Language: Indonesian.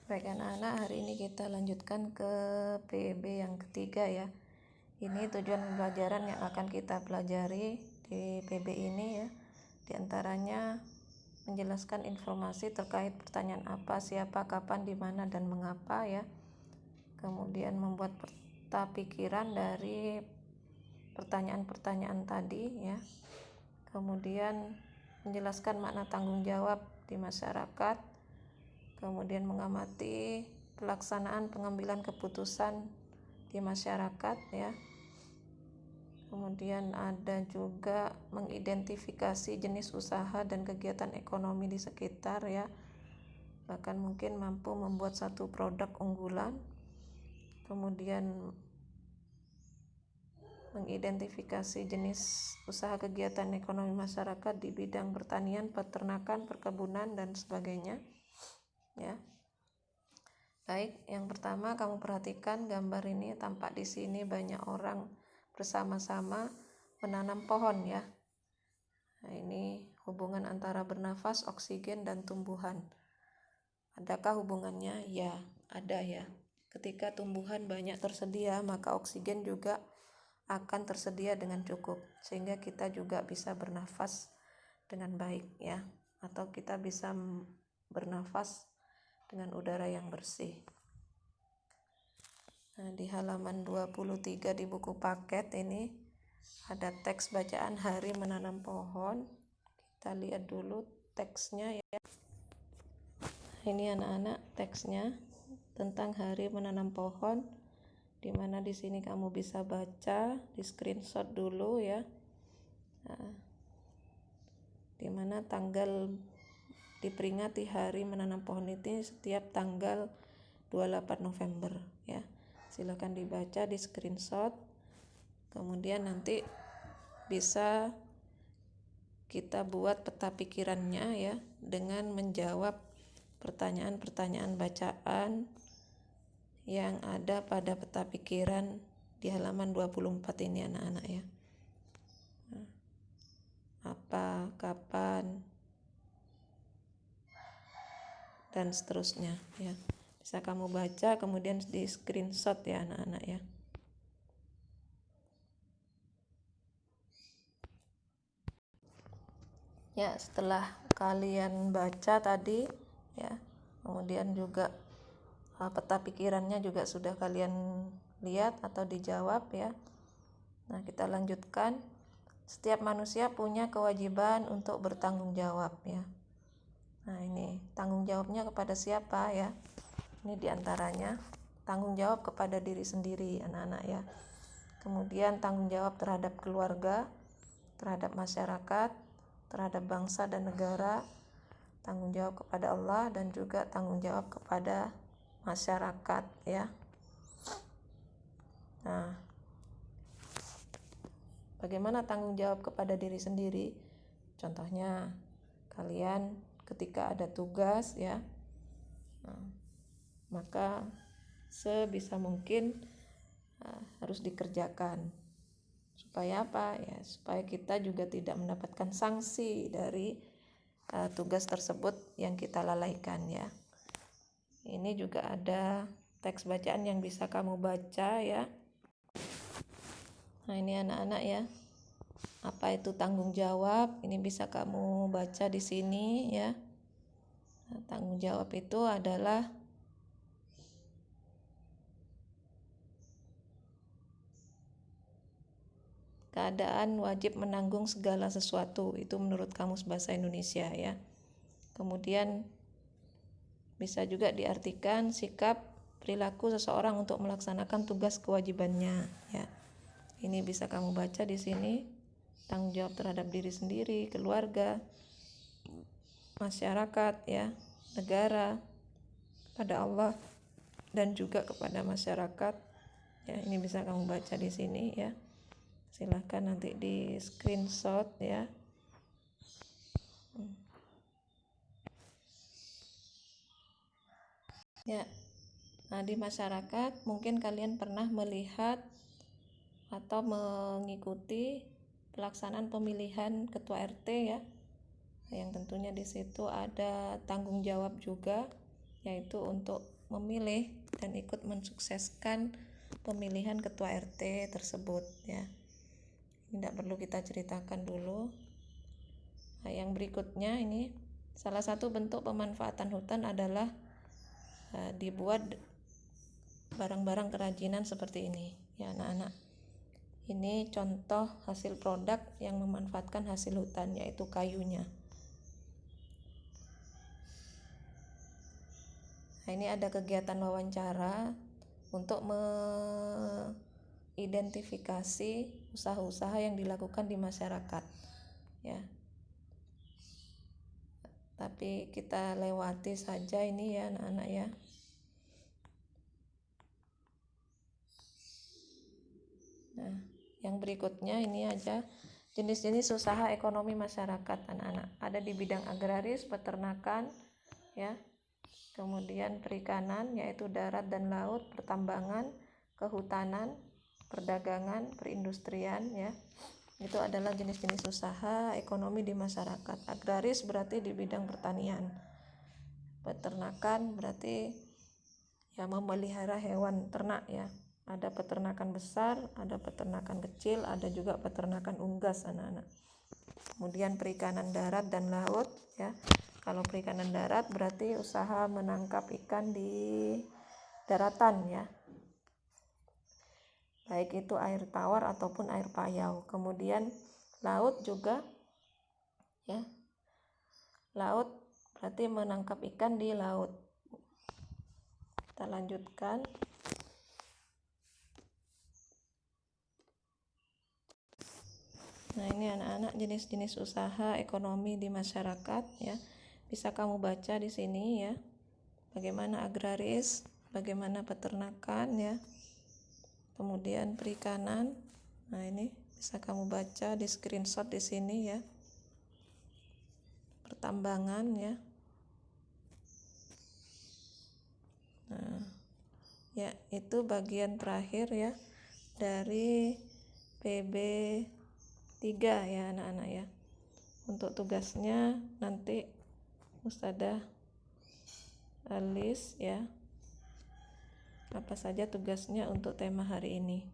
Baik anak-anak, hari ini kita lanjutkan ke PB yang ketiga ya. Ini tujuan pembelajaran yang akan kita pelajari di PB ini ya. Di antaranya menjelaskan informasi terkait pertanyaan apa, siapa, kapan, di mana, dan mengapa ya. Kemudian membuat peta pikiran dari pertanyaan-pertanyaan tadi ya. Kemudian menjelaskan makna tanggung jawab di masyarakat. Kemudian mengamati pelaksanaan pengambilan keputusan di masyarakat ya. Kemudian ada juga mengidentifikasi jenis usaha dan kegiatan ekonomi di sekitar ya. Bahkan mungkin mampu membuat satu produk unggulan. Kemudian mengidentifikasi jenis usaha kegiatan ekonomi masyarakat di bidang pertanian, peternakan, perkebunan, dan sebagainya ya. Baik, yang pertama kamu perhatikan gambar ini, tampak di sini banyak orang bersama-sama menanam pohon ya. Nah, ini hubungan antara bernafas, oksigen, dan tumbuhan. Adakah hubungannya? Ya, ada ya. Ketika tumbuhan banyak tersedia, maka oksigen juga akan tersedia dengan cukup, sehingga kita juga bisa bernafas dengan baik ya, atau kita bisa bernafas dengan udara yang bersih. Nah, di halaman 23 di buku paket ini ada teks bacaan Hari Menanam Pohon. Kita lihat dulu teksnya ya. Ini anak-anak teksnya tentang Hari Menanam Pohon, di mana di sini kamu bisa baca, di screenshot dulu ya. Nah, di mana tanggal diperingati Hari Menanam Pohon itu setiap tanggal 28 November ya. Silakan dibaca, di screenshot. Kemudian nanti bisa kita buat peta pikirannya ya, dengan menjawab pertanyaan-pertanyaan bacaan yang ada pada peta pikiran di halaman 24 ini anak-anak ya. Apa, kapan, dan seterusnya ya. Bisa kamu baca kemudian di screenshot ya anak-anak ya. Ya, setelah kalian baca tadi ya, kemudian juga peta pikirannya juga sudah kalian lihat atau dijawab ya. Nah, kita lanjutkan. Setiap manusia punya kewajiban untuk bertanggung jawab ya. Nah, ini tanggung jawabnya kepada siapa ya? Ini diantaranya tanggung jawab kepada diri sendiri anak-anak ya. Kemudian tanggung jawab terhadap keluarga, terhadap masyarakat, terhadap bangsa dan negara, tanggung jawab kepada Allah, dan juga tanggung jawab kepada masyarakat ya. Nah, bagaimana tanggung jawab kepada diri sendiri? Contohnya kalian ketika ada tugas ya, maka sebisa mungkin harus dikerjakan. Supaya apa ya? Supaya kita juga tidak mendapatkan sanksi dari tugas tersebut yang kita lalaikan ya. Ini juga ada teks bacaan yang bisa kamu baca ya. Nah, ini anak-anak ya. Apa itu tanggung jawab? Ini bisa kamu baca di sini ya. Nah, tanggung jawab itu adalah keadaan wajib menanggung segala sesuatu. Itu menurut Kamus Bahasa Indonesia ya. Kemudian bisa juga diartikan sikap perilaku seseorang untuk melaksanakan tugas kewajibannya ya. Ini bisa kamu baca di sini. Tanggung jawab terhadap diri sendiri, keluarga, masyarakat ya, negara, pada Allah, dan juga kepada masyarakat ya. Ini bisa kamu baca di sini ya. Silahkan nanti di screenshot ya. Ya. Nah, di masyarakat mungkin kalian pernah melihat atau mengikuti pelaksanaan pemilihan ketua RT ya. Yang tentunya di situ ada tanggung jawab juga, yaitu untuk memilih dan ikut mensukseskan pemilihan ketua RT tersebut ya. Tidak perlu kita ceritakan dulu. Nah, yang berikutnya ini salah satu bentuk pemanfaatan hutan adalah dibuat barang-barang kerajinan seperti ini ya anak-anak. Ini contoh hasil produk yang memanfaatkan hasil hutan, yaitu kayunya. Nah, ini ada kegiatan wawancara untuk mengidentifikasi usaha-usaha yang dilakukan di masyarakat ya. Tapi kita lewati saja ini ya anak-anak ya. Nah, yang berikutnya ini aja jenis-jenis usaha ekonomi masyarakat anak-anak. Ada di bidang agraris, peternakan ya. Kemudian perikanan yaitu darat dan laut, pertambangan, kehutanan, perdagangan, perindustrian ya. Itu adalah jenis-jenis usaha ekonomi di masyarakat. Agraris berarti di bidang pertanian. Peternakan berarti ya memelihara hewan ternak ya. Ada peternakan besar, ada peternakan kecil, ada juga peternakan unggas anak-anak. Kemudian perikanan darat dan laut ya. Kalau perikanan darat berarti usaha menangkap ikan di daratan ya. Baik itu air tawar ataupun air payau. Kemudian laut juga ya. Laut berarti menangkap ikan di laut. Kita lanjutkan. Nah, ini anak-anak jenis-jenis usaha ekonomi di masyarakat ya. Bisa kamu baca di sini ya. Bagaimana agraris, bagaimana peternakan ya. Kemudian perikanan. Nah, ini bisa kamu baca di screenshot di sini ya. Pertambangan ya. Nah, ya itu bagian terakhir ya dari PB 3 ya anak-anak ya. Untuk tugasnya nanti Ustadzah list ya apa saja tugasnya untuk tema hari ini.